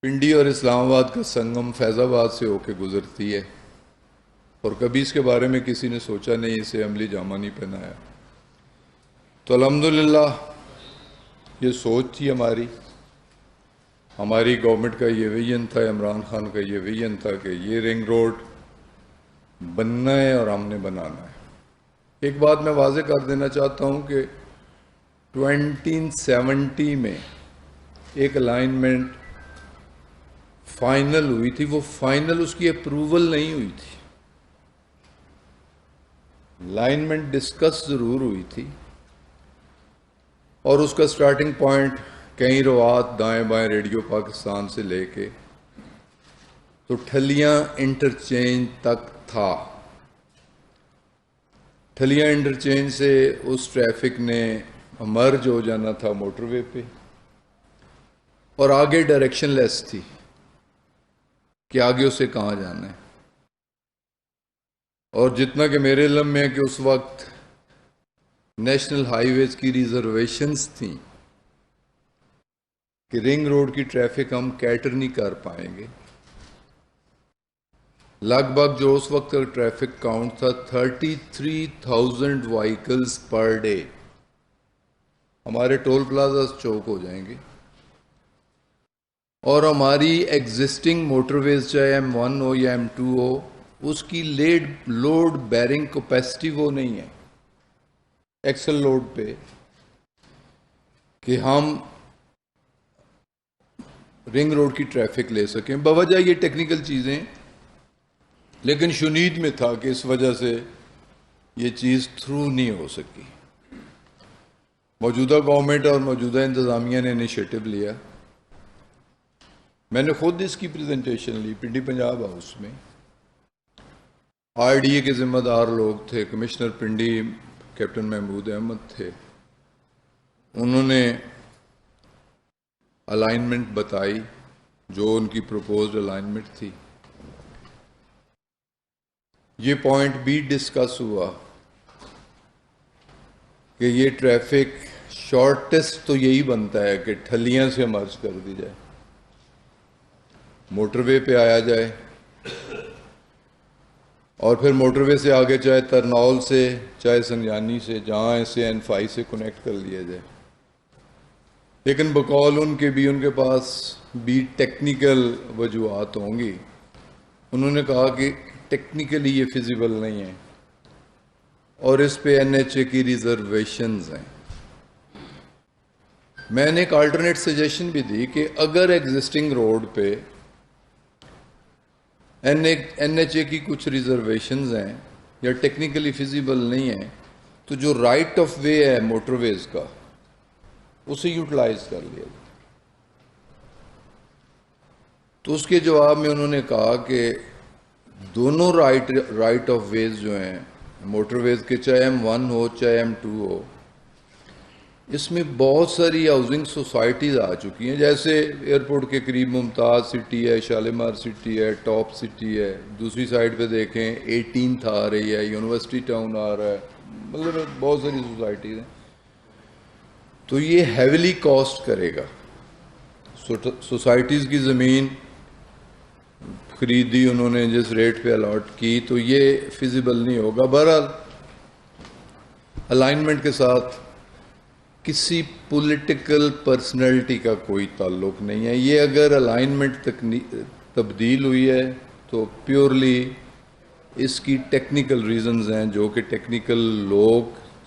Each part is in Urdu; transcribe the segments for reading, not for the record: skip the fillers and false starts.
پنڈی اور اسلام آباد کا سنگم فیض آباد سے ہو کے گزرتی ہے اور کبھی اس کے بارے میں کسی نے سوچا نہیں، اسے عملی جامہ نہیں پہنایا۔ تو الحمدللہ یہ سوچ تھی ہماری گورنمنٹ کا یہ ویژن تھا، عمران خان کا یہ ویژن تھا کہ یہ رنگ روڈ بننا ہے اور ہم نے بنانا ہے۔ ایک بات میں واضح کر دینا چاہتا ہوں کہ 2070 میں ایک الائنمنٹ فائنل ہوئی تھی، وہ فائنل اس کی اپروول نہیں ہوئی تھی، الائنمنٹ ڈسکس ضرور ہوئی تھی اور اس کا سٹارٹنگ پوائنٹ کئی روات دائیں بائیں ریڈیو پاکستان سے لے کے تو ٹھلیاں انٹرچینج تک تھا۔ ٹھلیاں انٹرچینج سے اس ٹریفک نے مرج ہو جانا تھا موٹر وے پہ، اور آگے ڈائریکشن لیس تھی کہ آگے اسے کہاں جانا ہے۔ اور جتنا کہ میرے علم میں ہے کہ اس وقت نیشنل ہائی ویز کی ریزرویشنز تھیں کہ رنگ روڈ کی ٹریفک ہم کیٹر نہیں کر پائیں گے۔ لگ بھگ جو اس وقت کا ٹریفک کاؤنٹ تھا 33,000 وائیکلز پر ڈے، ہمارے ٹول پلازاز چوک ہو جائیں گے اور ہماری ایگزسٹنگ موٹر ویز چاہے M1 ہو یا M2 ہو، اس کی لوڈ بیرنگ کیپیسٹی وہ نہیں ہے ایکسل لوڈ پہ کہ ہم رنگ روڈ کی ٹریفک لے سکیں، بوجہ یہ ٹیکنیکل چیزیں، لیکن شنید میں تھا کہ اس وجہ سے یہ چیز تھرو نہیں ہو سکی۔ موجودہ گورنمنٹ اور موجودہ انتظامیہ نے انیشیٹو لیا، میں نے خود اس کی پریزنٹیشن لی پنڈی پنجاب ہاؤس میں۔ RDA کے ذمہ دار لوگ تھے، کمشنر پنڈی کیپٹن محمود احمد تھے، انہوں نے الائنمنٹ بتائی جو ان کی پروپوزڈ الائنمنٹ تھی۔ یہ پوائنٹ بھی ڈسکس ہوا کہ یہ ٹریفک شارٹیسٹ تو یہی بنتا ہے کہ ٹھلیاں سے مرج کر دی جائے، موٹر وے پہ آیا جائے، اور پھر موٹر وے سے آگے چاہے ترنول سے چاہے سنجانی سے جہاں اسے N5 سے کنیکٹ کر لیا جائے۔ لیکن بقول ان کے پاس بھی ٹیکنیکل وجوہات ہوں گی، انہوں نے کہا کہ ٹیکنیکلی یہ فیزیبل نہیں ہے اور اس پہ NHA کی ریزرویشنز ہیں۔ میں نے ایک آلٹرنیٹ سجیشن بھی دی کہ اگر ایگزسٹنگ روڈ پہ NHA کی کچھ ریزرویشنز ہیں یا ٹیکنیکلی فیزیبل نہیں ہیں تو جو رائٹ آف وے ہے موٹر ویز کا اسے یوٹیلائز کر لیا جائے۔ تو اس کے جواب میں انہوں نے کہا کہ دونوں رائٹ آف ویز جو ہیں موٹر ویز کے، چاہے M1 ہو چاہے M2 ہو، اس میں بہت ساری ہاؤسنگ سوسائٹیز آ چکی ہیں، جیسے ایئرپورٹ کے قریب ممتاز سٹی ہے، شالیمار سٹی ہے، ٹاپ سٹی ہے، دوسری سائڈ پہ دیکھیں 18th آ رہی ہے، یونیورسٹی ٹاؤن آ رہا ہے، مطلب بہت ساری سوسائٹیز ہیں۔ تو یہ ہیویلی کاسٹ کرے گا، سوسائٹیز کی زمین خریدی انہوں نے جس ریٹ پہ الاٹ کی تو یہ فیزیبل نہیں ہوگا۔ بہرحال الائنمنٹ کے ساتھ کسی پولیٹیکل پرسنالٹی کا کوئی تعلق نہیں ہے، یہ اگر الائنمنٹ تبدیل ہوئی ہے تو پیورلی اس کی ٹیکنیکل ریزنز ہیں، جو کہ ٹیکنیکل لوگ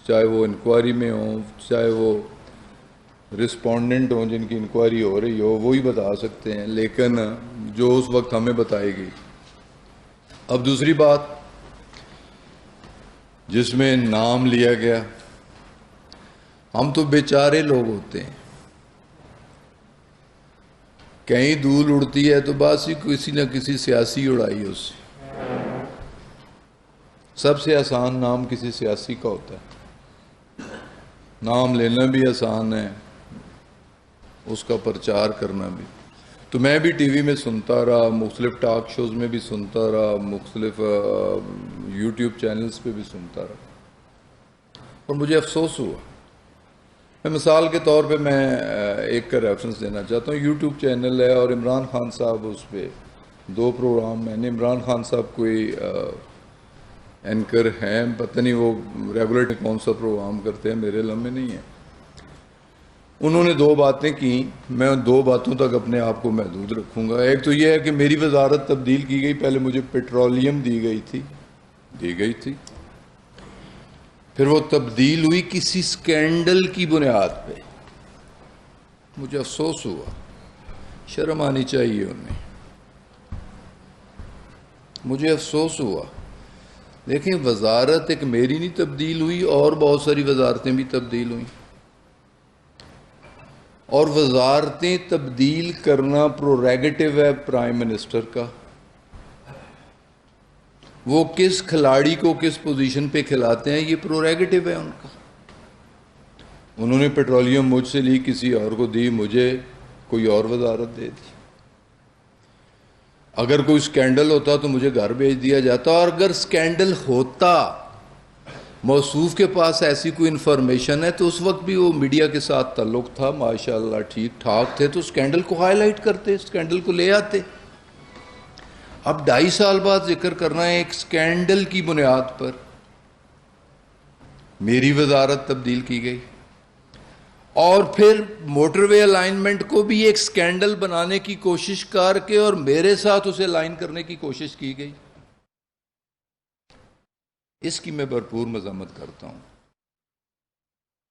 چاہے وہ انکوائری میں ہوں چاہے وہ رسپونڈنٹ ہوں جن کی انکوائری ہو رہی ہو وہی بتا سکتے ہیں، لیکن جو اس وقت ہمیں بتائے گی۔ اب دوسری بات جس میں نام لیا گیا، ہم تو بیچارے لوگ ہوتے ہیں، کہیں دھول اڑتی ہے تو بس ہی کسی نہ کسی سیاسی اڑائی اس سے۔ سب سے آسان نام کسی سیاسی کا ہوتا ہے، نام لینا بھی آسان ہے، اس کا پرچار کرنا بھی۔ تو میں بھی ٹی وی میں سنتا رہا، مختلف ٹاک شوز میں بھی سنتا رہا، مختلف یوٹیوب چینلز پہ بھی سنتا رہا، اور مجھے افسوس ہوا میں مثال کے طور پہ میں ایک کا ریفرنس دینا چاہتا ہوں. یوٹیوب چینل ہے اور عمران خان صاحب اس پہ 2 پروگرام، میں نے عمران خان صاحب کوئی اینکر ہیں، پتہ نہیں وہ ریگولر کون سا پروگرام کرتے ہیں، میرے علم میں نہیں ہے. انہوں نے 2 باتیں کی، میں ان 2 باتوں تک اپنے آپ کو محدود رکھوں گا. ایک تو یہ ہے کہ میری وزارت تبدیل کی گئی، پہلے مجھے پیٹرولیم دی گئی تھی، پھر وہ تبدیل ہوئی کسی سکینڈل کی بنیاد پہ. مجھے افسوس ہوا، شرم آنی چاہیے انہیں، مجھے افسوس ہوا. دیکھیں وزارت ایک میری نہیں تبدیل ہوئی، اور بہت ساری وزارتیں بھی تبدیل ہوئیں، اور وزارتیں تبدیل کرنا پروریگیٹو ہے پرائم منسٹر کا. وہ کس کھلاڑی کو کس پوزیشن پہ کھلاتے ہیں یہ پروریگیٹو ہے ان کا. انہوں نے پیٹرولیم مجھ سے لی، کسی اور کو دی، مجھے کوئی اور وزارت دے دی. اگر کوئی سکینڈل ہوتا تو مجھے گھر بھیج دیا جاتا، اور اگر سکینڈل ہوتا، موصوف کے پاس ایسی کوئی انفارمیشن ہے، تو اس وقت بھی وہ میڈیا کے ساتھ تعلق تھا، ماشاءاللہ ٹھیک ٹھاک تھے، تو سکینڈل کو ہائی لائٹ کرتے، سکینڈل کو لے آتے. اب 2.5 سال بعد ذکر کرنا ہے ایک سکینڈل کی بنیاد پر میری وزارت تبدیل کی گئی، اور پھر موٹر وے الائنمنٹ کو بھی ایک سکینڈل بنانے کی کوشش کر کے اور میرے ساتھ اسے الائن کرنے کی کوشش کی گئی. اس کی میں بھرپور مذمت کرتا ہوں.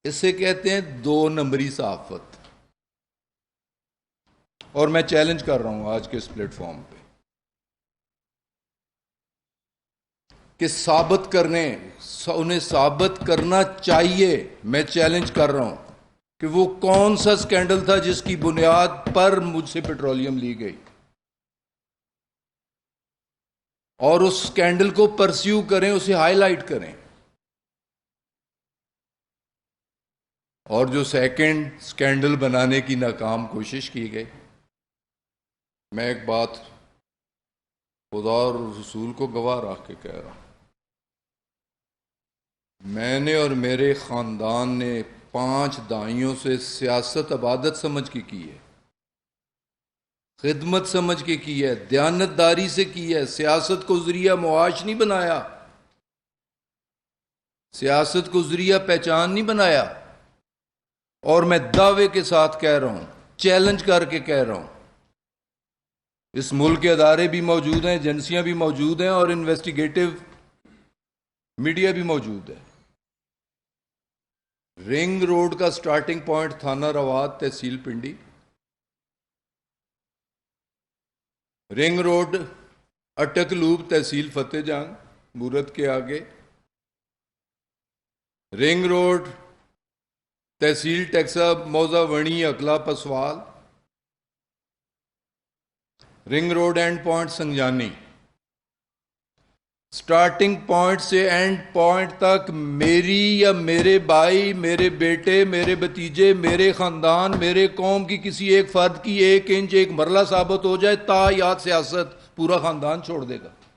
اسے کہتے ہیں 2 نمبری صحافت، اور میں چیلنج کر رہا ہوں آج کے اس پلیٹ فارم پہ کہ انہیں ثابت کرنا چاہیے. میں چیلنج کر رہا ہوں کہ وہ کون سا سکینڈل تھا جس کی بنیاد پر مجھ سے پیٹرولیم لی گئی، اور اس سکینڈل کو پرسیو کریں، اسے ہائی لائٹ کریں. اور جو سیکنڈ سکینڈل بنانے کی ناکام کوشش کی گئی. میں ایک بات خدا اور رسول کو گواہ رکھ کے کہہ رہا ہوں، میں نے اور میرے خاندان نے 5 دہائیوں سے سیاست عبادت سمجھ کے کی ہے، خدمت سمجھ کے کی ہے، دیانتداری سے کی ہے. سیاست کو ذریعہ معاش نہیں بنایا، سیاست کو ذریعہ پہچان نہیں بنایا. اور میں دعوے کے ساتھ کہہ رہا ہوں، چیلنج کر کے کہہ رہا ہوں، اس ملک کے ادارے بھی موجود ہیں، ایجنسیاں بھی موجود ہیں، اور انویسٹیگیٹو میڈیا بھی موجود ہے. رنگ روڈ کا سٹارٹنگ پوائنٹ تھانہ رواد، تحصیل پنڈی. رنگ روڈ اٹک لوب، تحصیل فتح جنگ مورت کے آگے. رنگ روڈ تحصیل ٹیکسا موزہ ونی اکلا پسوال. رنگ روڈ اینڈ پوائنٹ سنجانی. سٹارٹنگ پوائنٹ سے اینڈ پوائنٹ تک میری یا میرے بھائی، میرے بیٹے، میرے بھتیجے، میرے خاندان، میرے قوم کی کسی ایک فرد کی 1 انچ 1 مرلہ ثابت ہو جائے، تا یاد سیاست پورا خاندان چھوڑ دے گا.